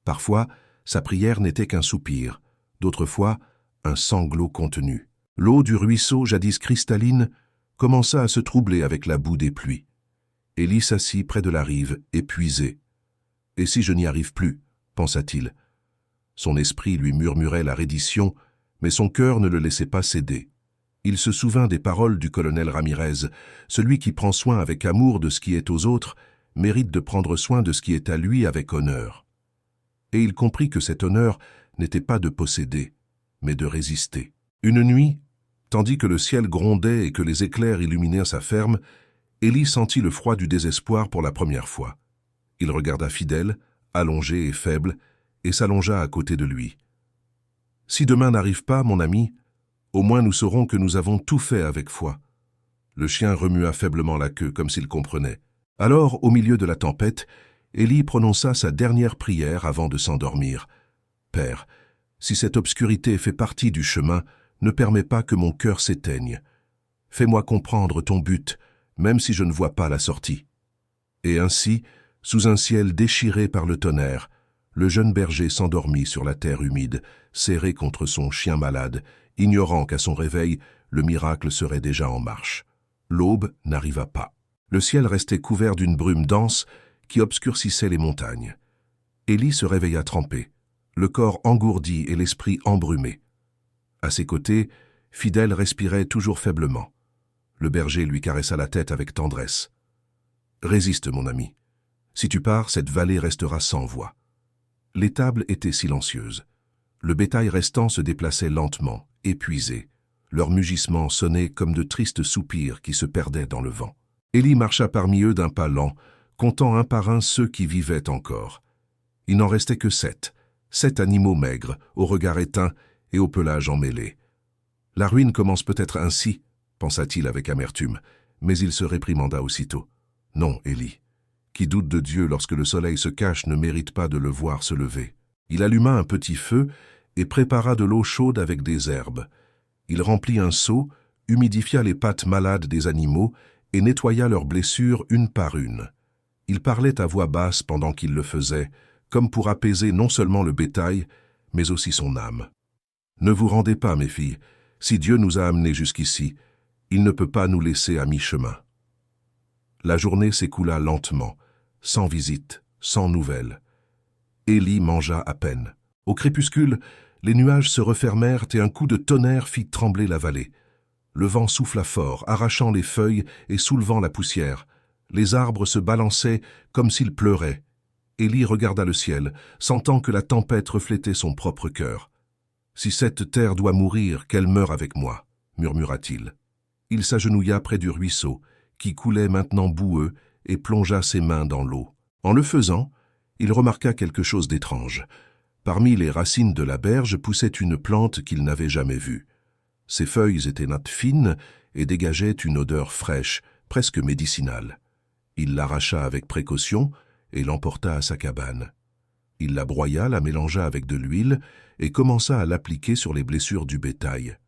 Speaker 1: Parfois, sa prière n'était qu'un soupir, d'autres fois, un sanglot contenu. L'eau du ruisseau, jadis cristalline, commença à se troubler avec la boue des pluies. Élie s'assit près de la rive, épuisé. « Et si je n'y arrive plus ?» pensa-t-il. Son esprit lui murmurait la reddition, mais son cœur ne le laissait pas céder. Il se souvint des paroles du colonel Ramirez. Celui qui prend soin avec amour de ce qui est aux autres mérite de prendre soin de ce qui est à lui avec honneur. Et il comprit que cet honneur n'était pas de posséder, mais de résister. Une nuit, tandis que le ciel grondait et que les éclairs illuminaient sa ferme, Élie sentit le froid du désespoir pour la première fois. Il regarda Fidèle, allongé et faible, et s'allongea à côté de lui. « Si demain n'arrive pas, mon ami, au moins nous saurons que nous avons tout fait avec foi. » Le chien remua faiblement la queue, comme s'il comprenait. Alors, au milieu de la tempête, Élie prononça sa dernière prière avant de s'endormir. « Père, si cette obscurité fait partie du chemin, ne permets pas que mon cœur s'éteigne. Fais-moi comprendre ton but, même si je ne vois pas la sortie. » Et ainsi, sous un ciel déchiré par le tonnerre, le jeune berger s'endormit sur la terre humide, serré contre son chien malade, ignorant qu'à son réveil, le miracle serait déjà en marche. L'aube n'arriva pas. Le ciel restait couvert d'une brume dense qui obscurcissait les montagnes. Élie se réveilla trempé, le corps engourdi et l'esprit embrumé. À ses côtés, Fidèle respirait toujours faiblement. Le berger lui caressa la tête avec tendresse. « Résiste, mon ami. Si tu pars, cette vallée restera sans voix. » L'étable était silencieuse. Le bétail restant se déplaçait lentement, épuisé. Leurs mugissements sonnaient comme de tristes soupirs qui se perdaient dans le vent. Élie marcha parmi eux d'un pas lent, comptant un par un ceux qui vivaient encore. Il n'en restait que 7 animaux maigres, au regard éteint et au pelage emmêlé. « La ruine commence peut-être ainsi, » pensa-t-il avec amertume, mais il se réprimanda aussitôt. « Non, Élie. Qui doute de Dieu lorsque le soleil se cache ne mérite pas de le voir se lever. » Il alluma un petit feu et prépara de l'eau chaude avec des herbes. Il remplit un seau, humidifia les pattes malades des animaux et nettoya leurs blessures une par une. Il parlait à voix basse pendant qu'il le faisait, comme pour apaiser non seulement le bétail, mais aussi son âme. « Ne vous rendez pas, mes filles, si Dieu nous a amenés jusqu'ici, il ne peut pas nous laisser à mi-chemin. » La journée s'écoula lentement, sans visite, sans nouvelles. Élie mangea à peine. Au crépuscule, les nuages se refermèrent et un coup de tonnerre fit trembler la vallée. Le vent souffla fort, arrachant les feuilles et soulevant la poussière. Les arbres se balançaient comme s'ils pleuraient. Élie regarda le ciel, sentant que la tempête reflétait son propre cœur. « Si cette terre doit mourir, qu'elle meure avec moi, » murmura-t-il. Il s'agenouilla près du ruisseau, qui coulait maintenant boueux, et plongea ses mains dans l'eau. En le faisant, il remarqua quelque chose d'étrange. Parmi les racines de la berge poussait une plante qu'il n'avait jamais vue. Ses feuilles étaient nattes fines et dégageaient une odeur fraîche, presque médicinale. Il l'arracha avec précaution et l'emporta à sa cabane. Il la broya, la mélangea avec de l'huile et commença à l'appliquer sur les blessures du bétail.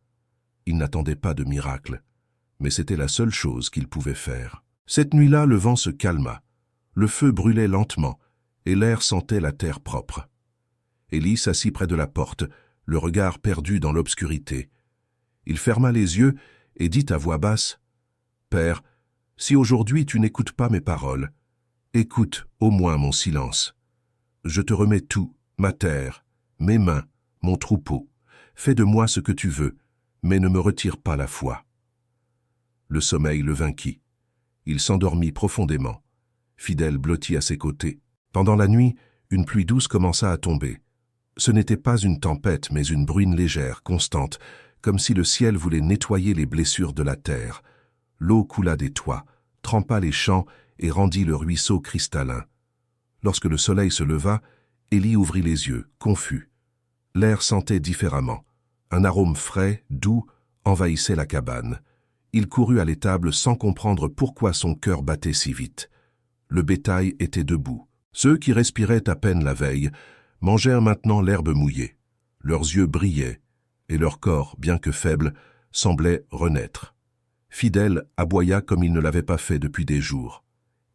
Speaker 1: Il n'attendait pas de miracle, mais c'était la seule chose qu'il pouvait faire. Cette nuit-là, le vent se calma. Le feu brûlait lentement et l'air sentait la terre propre. Élie s'assit près de la porte, le regard perdu dans l'obscurité. Il ferma les yeux et dit à voix basse, « Père, si aujourd'hui tu n'écoutes pas mes paroles, écoute au moins mon silence. Je te remets tout, ma terre, mes mains, mon troupeau. Fais de moi ce que tu veux, mais ne me retire pas la foi. » Le sommeil le vainquit. Il s'endormit profondément. Fidèle blottit à ses côtés. Pendant la nuit, une pluie douce commença à tomber. Ce n'était pas une tempête, mais une bruine légère, constante, comme si le ciel voulait nettoyer les blessures de la terre. L'eau coula des toits, trempa les champs et rendit le ruisseau cristallin. Lorsque le soleil se leva, Élie ouvrit les yeux, confus. L'air sentait différemment. Un arôme frais, doux, envahissait la cabane. Il courut à l'étable sans comprendre pourquoi son cœur battait si vite. Le bétail était debout. Ceux qui respiraient à peine la veille mangèrent maintenant l'herbe mouillée. Leurs yeux brillaient, et leur corps, bien que faible, semblait renaître. Fidèle aboya comme il ne l'avait pas fait depuis des jours.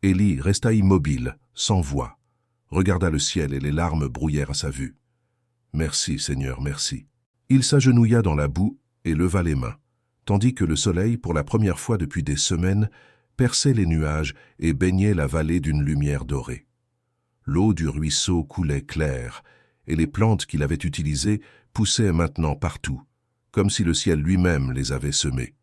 Speaker 1: Élie resta immobile, sans voix, regarda le ciel et les larmes brouillèrent à sa vue. « Merci, Seigneur, merci. » Il s'agenouilla dans la boue et leva les mains, tandis que le soleil, pour la première fois depuis des semaines, perçait les nuages et baignait la vallée d'une lumière dorée. L'eau du ruisseau coulait claire, et les plantes qu'il avait utilisées poussaient maintenant partout, comme si le ciel lui-même les avait semées.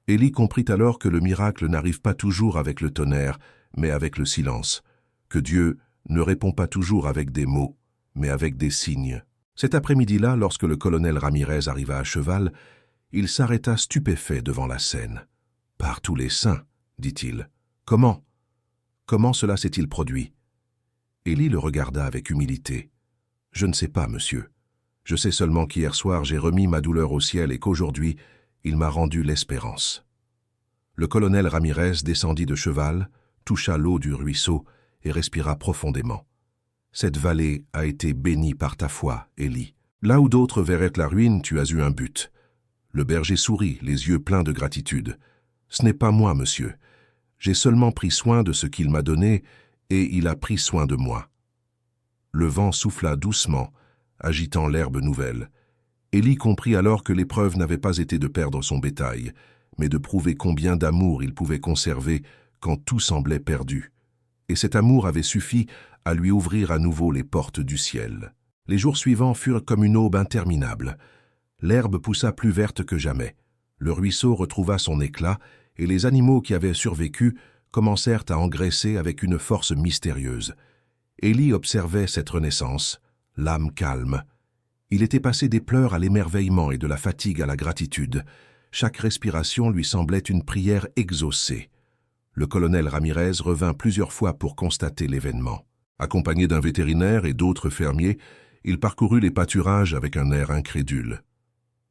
Speaker 1: Élie comprit alors que le miracle n'arrive pas toujours avec le tonnerre, mais avec le silence, que Dieu ne répond pas toujours avec des mots, mais avec des signes. Cet après-midi-là, lorsque le colonel Ramirez arriva à cheval, il s'arrêta stupéfait devant la scène. « Par tous les saints, dit-il. Comment cela s'est-il produit ?» Élie le regarda avec humilité. « Je ne sais pas, monsieur. Je sais seulement qu'hier soir j'ai remis ma douleur au ciel et qu'aujourd'hui, il m'a rendu l'espérance. » Le colonel Ramirez descendit de cheval, toucha l'eau du ruisseau et respira profondément. « Cette vallée a été bénie par ta foi, Élie. Là où d'autres verraient la ruine, tu as eu un but. » Le berger sourit, les yeux pleins de gratitude. « Ce n'est pas moi, monsieur. J'ai seulement pris soin de ce qu'il m'a donné et il a pris soin de moi. » Le vent souffla doucement, agitant l'herbe nouvelle. Élie comprit alors que l'épreuve n'avait pas été de perdre son bétail, mais de prouver combien d'amour il pouvait conserver quand tout semblait perdu. Et cet amour avait suffi à lui ouvrir à nouveau les portes du ciel. Les jours suivants furent comme une aube interminable. L'herbe poussa plus verte que jamais. Le ruisseau retrouva son éclat et les animaux qui avaient survécu commencèrent à engraisser avec une force mystérieuse. Élie observait cette renaissance, l'âme calme. Il était passé des pleurs à l'émerveillement et de la fatigue à la gratitude. Chaque respiration lui semblait une prière exaucée. Le colonel Ramirez revint plusieurs fois pour constater l'événement. Accompagné d'un vétérinaire et d'autres fermiers, il parcourut les pâturages avec un air incrédule.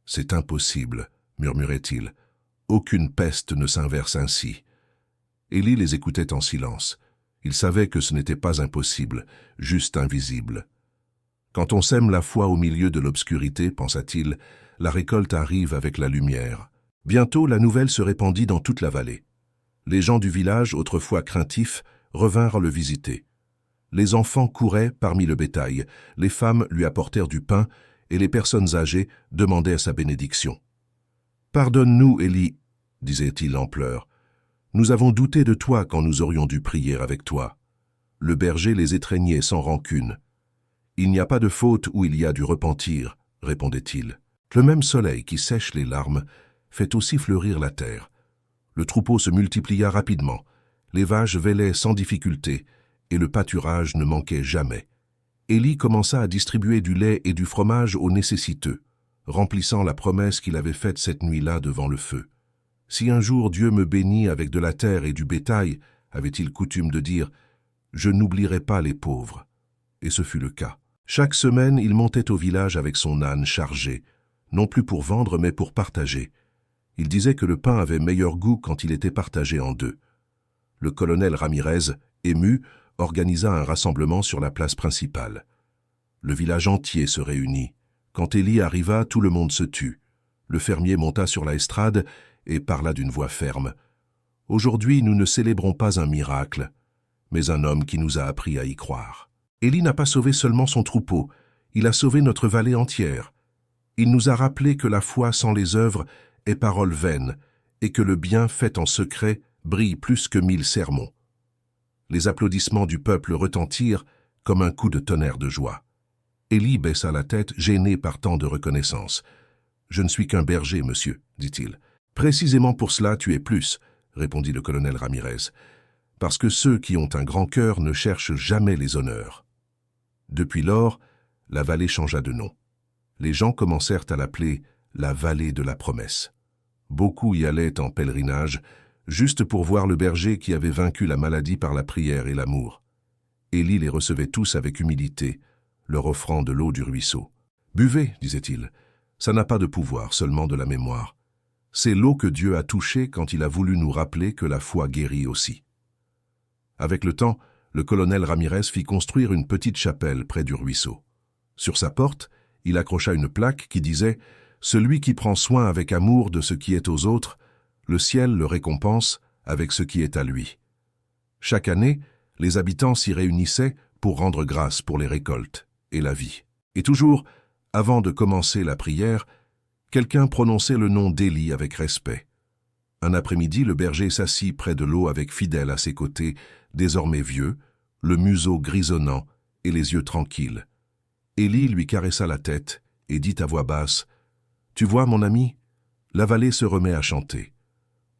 Speaker 1: « C'est impossible, » murmurait-il. « Aucune peste ne s'inverse ainsi. » Élie les écoutait en silence. Il savait que ce n'était pas impossible, juste invisible. Quand on sème la foi au milieu de l'obscurité, pensa-t-il, la récolte arrive avec la lumière. Bientôt, la nouvelle se répandit dans toute la vallée. Les gens du village, autrefois craintifs, revinrent le visiter. Les enfants couraient parmi le bétail, les femmes lui apportèrent du pain, et les personnes âgées demandaient sa bénédiction. « Pardonne-nous, Élie, » disait-il en pleurs. « Nous avons douté de toi quand nous aurions dû prier avec toi. » Le berger les étreignait sans rancune. « Il n'y a pas de faute où il y a du repentir, » répondait-il. Le même soleil qui sèche les larmes fait aussi fleurir la terre. Le troupeau se multiplia rapidement, les vaches veillaient sans difficulté, et le pâturage ne manquait jamais. Élie commença à distribuer du lait et du fromage aux nécessiteux, remplissant la promesse qu'il avait faite cette nuit-là devant le feu. « Si un jour Dieu me bénit avec de la terre et du bétail, avait-il coutume de dire, je n'oublierai pas les pauvres. » Et ce fut le cas. Chaque semaine, il montait au village avec son âne chargé, non plus pour vendre mais pour partager. Il disait que le pain avait meilleur goût quand il était partagé en deux. Le colonel Ramirez, ému, organisa un rassemblement sur la place principale. Le village entier se réunit. Quand Élie arriva, tout le monde se tut. Le fermier monta sur la estrade et parla d'une voix ferme. « Aujourd'hui, nous ne célébrons pas un miracle, mais un homme qui nous a appris à y croire. Élie n'a pas sauvé seulement son troupeau, il a sauvé notre vallée entière. Il nous a rappelé que la foi sans les œuvres est parole vaine et que le bien fait en secret brille plus que 1000 sermons. » Les applaudissements du peuple retentirent comme un coup de tonnerre de joie. Élie baissa la tête, gêné par tant de reconnaissance. « Je ne suis qu'un berger, monsieur, dit-il. »« Précisément pour cela, tu es plus, » répondit le colonel Ramirez, « parce que ceux qui ont un grand cœur ne cherchent jamais les honneurs. » Depuis lors, la vallée changea de nom. Les gens commencèrent à l'appeler la vallée de la promesse. Beaucoup y allaient en pèlerinage, juste pour voir le berger qui avait vaincu la maladie par la prière et l'amour. Élie les recevait tous avec humilité, leur offrant de l'eau du ruisseau. « Buvez, disait-il, ça n'a pas de pouvoir, seulement de la mémoire. C'est l'eau que Dieu a touchée quand il a voulu nous rappeler que la foi guérit aussi. » Avec le temps, le colonel Ramirez fit construire une petite chapelle près du ruisseau. Sur sa porte, il accrocha une plaque qui disait « Celui qui prend soin avec amour de ce qui est aux autres, le ciel le récompense avec ce qui est à lui. » Chaque année, les habitants s'y réunissaient pour rendre grâce pour les récoltes et la vie. Et toujours, avant de commencer la prière, quelqu'un prononçait le nom d'Élie avec respect. Un après-midi, le berger s'assit près de l'eau avec Fidèle à ses côtés, désormais vieux, le museau grisonnant et les yeux tranquilles. Élie lui caressa la tête et dit à voix basse « Tu vois, mon ami, la vallée se remet à chanter. »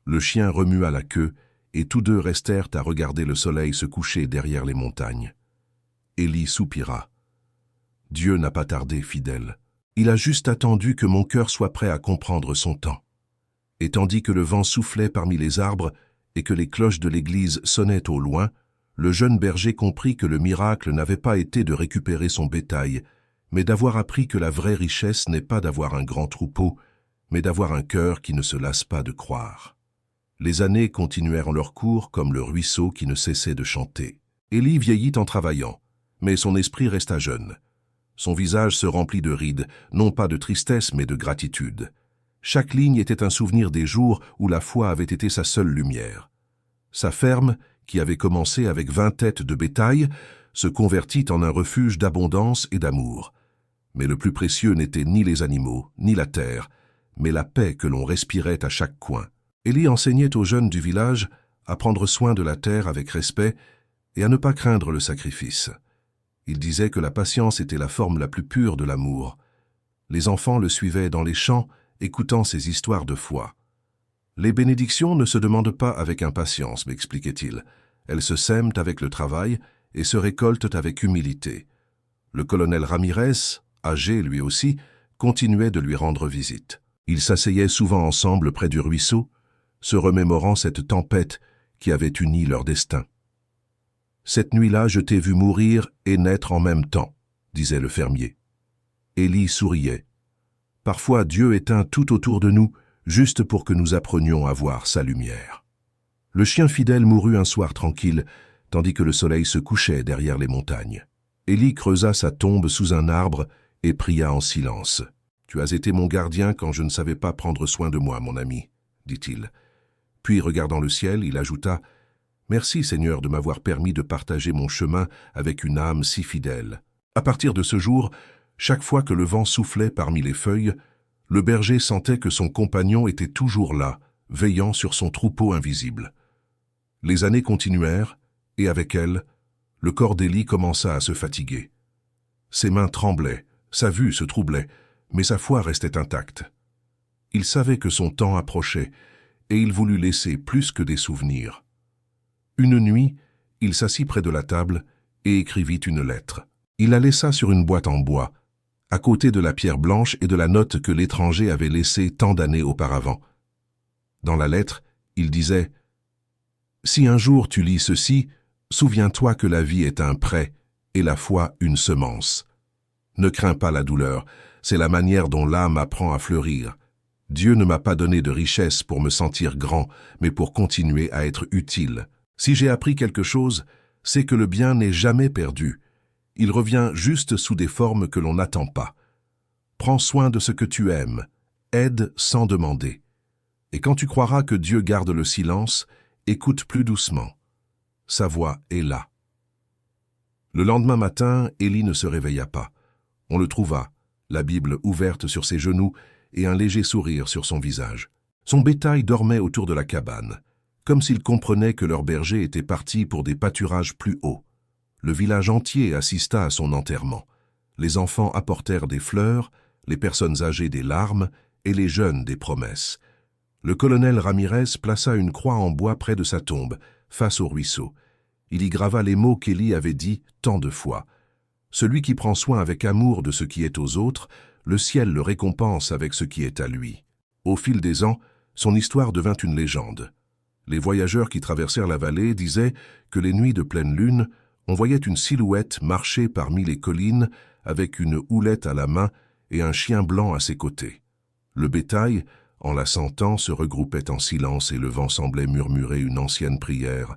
Speaker 1: Le chien remua la queue et tous deux restèrent à regarder le soleil se coucher derrière les montagnes. Élie soupira. « Dieu n'a pas tardé, Fidèle. Il a juste attendu que mon cœur soit prêt à comprendre son temps. » Et tandis que le vent soufflait parmi les arbres et que les cloches de l'église sonnaient au loin, le jeune berger comprit que le miracle n'avait pas été de récupérer son bétail, mais d'avoir appris que la vraie richesse n'est pas d'avoir un grand troupeau, mais d'avoir un cœur qui ne se lasse pas de croire. Les années continuèrent leur cours comme le ruisseau qui ne cessait de chanter. Élie vieillit en travaillant, mais son esprit resta jeune. Son visage se remplit de rides, non pas de tristesse mais de gratitude. Chaque ligne était un souvenir des jours où la foi avait été sa seule lumière. Sa ferme, qui avait commencé avec 20 têtes de bétail, se convertit en un refuge d'abondance et d'amour. Mais le plus précieux n'était ni les animaux, ni la terre, mais la paix que l'on respirait à chaque coin. Élie enseignait aux jeunes du village à prendre soin de la terre avec respect et à ne pas craindre le sacrifice. Il disait que la patience était la forme la plus pure de l'amour. Les enfants le suivaient dans les champs, écoutant ses histoires de foi. « Les bénédictions ne se demandent pas avec impatience, m'expliquait-il. Elles se sèment avec le travail et se récoltent avec humilité. » Le colonel Ramirez, âgé lui aussi, continuait de lui rendre visite. Ils s'asseyaient souvent ensemble près du ruisseau, se remémorant cette tempête qui avait uni leur destin. « Cette nuit-là, je t'ai vu mourir et naître en même temps, » disait le fermier. Élie souriait. Parfois, Dieu éteint tout autour de nous, juste pour que nous apprenions à voir sa lumière. Le chien fidèle mourut un soir tranquille, tandis que le soleil se couchait derrière les montagnes. Élie creusa sa tombe sous un arbre et pria en silence. « Tu as été mon gardien quand je ne savais pas prendre soin de moi, mon ami, » dit-il. Puis, regardant le ciel, il ajouta « Merci, Seigneur, de m'avoir permis de partager mon chemin avec une âme si fidèle. » À partir de ce jour, chaque fois que le vent soufflait parmi les feuilles, le berger sentait que son compagnon était toujours là, veillant sur son troupeau invisible. Les années continuèrent, et avec elles, le corps d'Élie commença à se fatiguer. Ses mains tremblaient, sa vue se troublait, mais sa foi restait intacte. Il savait que son temps approchait, et il voulut laisser plus que des souvenirs. Une nuit, il s'assit près de la table et écrivit une lettre. Il la laissa sur une boîte en bois, à côté de la pierre blanche et de la note que l'étranger avait laissée tant d'années auparavant. Dans la lettre, il disait « Si un jour tu lis ceci, souviens-toi que la vie est un prêt et la foi une semence. Ne crains pas la douleur, c'est la manière dont l'âme apprend à fleurir. Dieu ne m'a pas donné de richesse pour me sentir grand, mais pour continuer à être utile. Si j'ai appris quelque chose, c'est que le bien n'est jamais perdu. Il revient juste sous des formes que l'on n'attend pas. Prends soin de ce que tu aimes, aide sans demander. Et quand tu croiras que Dieu garde le silence, écoute plus doucement. Sa voix est là. » Le lendemain matin, Élie ne se réveilla pas. On le trouva, la Bible ouverte sur ses genoux et un léger sourire sur son visage. Son bétail dormait autour de la cabane, comme s'il comprenait que leur berger était parti pour des pâturages plus hauts. Le village entier assista à son enterrement. Les enfants apportèrent des fleurs, les personnes âgées des larmes et les jeunes des promesses. Le colonel Ramirez plaça une croix en bois près de sa tombe, face au ruisseau. Il y grava les mots qu'Élie avait dits tant de fois. Celui qui prend soin avec amour de ce qui est aux autres, le ciel le récompense avec ce qui est à lui. Au fil des ans, son histoire devint une légende. Les voyageurs qui traversèrent la vallée disaient que les nuits de pleine lune, on voyait une silhouette marcher parmi les collines avec une houlette à la main et un chien blanc à ses côtés. Le bétail, en la sentant, se regroupait en silence et le vent semblait murmurer une ancienne prière.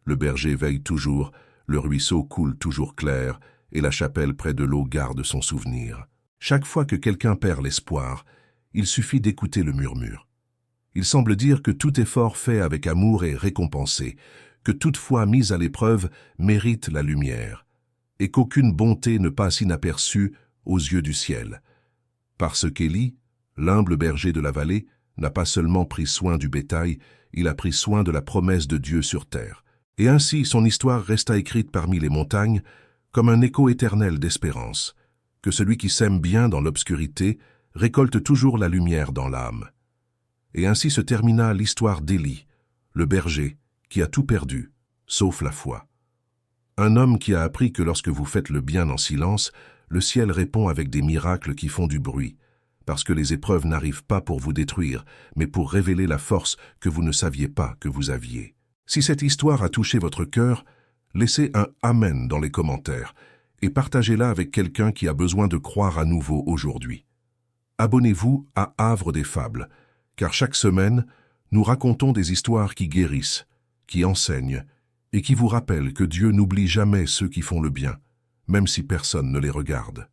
Speaker 1: Le berger veille toujours, le ruisseau coule toujours clair et la chapelle près de l'eau garde son souvenir. Chaque fois que quelqu'un perd l'espoir, il suffit d'écouter le murmure. Il semble dire que tout effort fait avec amour est récompensé, que toute foi mise à l'épreuve mérite la lumière, et qu'aucune bonté ne passe inaperçue aux yeux du ciel. Parce qu'Élie, l'humble berger de la vallée, n'a pas seulement pris soin du bétail, il a pris soin de la promesse de Dieu sur terre. Et ainsi son histoire resta écrite parmi les montagnes comme un écho éternel d'espérance, que celui qui sème bien dans l'obscurité récolte toujours la lumière dans l'âme. Et ainsi se termina l'histoire d'Élie, le berger, qui a tout perdu, sauf la foi. Un homme qui a appris que lorsque vous faites le bien en silence, le ciel répond avec des miracles qui font du bruit, parce que les épreuves n'arrivent pas pour vous détruire, mais pour révéler la force que vous ne saviez pas que vous aviez. Si cette histoire a touché votre cœur, laissez un « Amen » dans les commentaires et partagez-la avec quelqu'un qui a besoin de croire à nouveau aujourd'hui. Abonnez-vous à Havre des Fables, car chaque semaine, nous racontons des histoires qui guérissent, qui enseignent et qui vous rappellent que Dieu n'oublie jamais ceux qui font le bien, même si personne ne les regarde.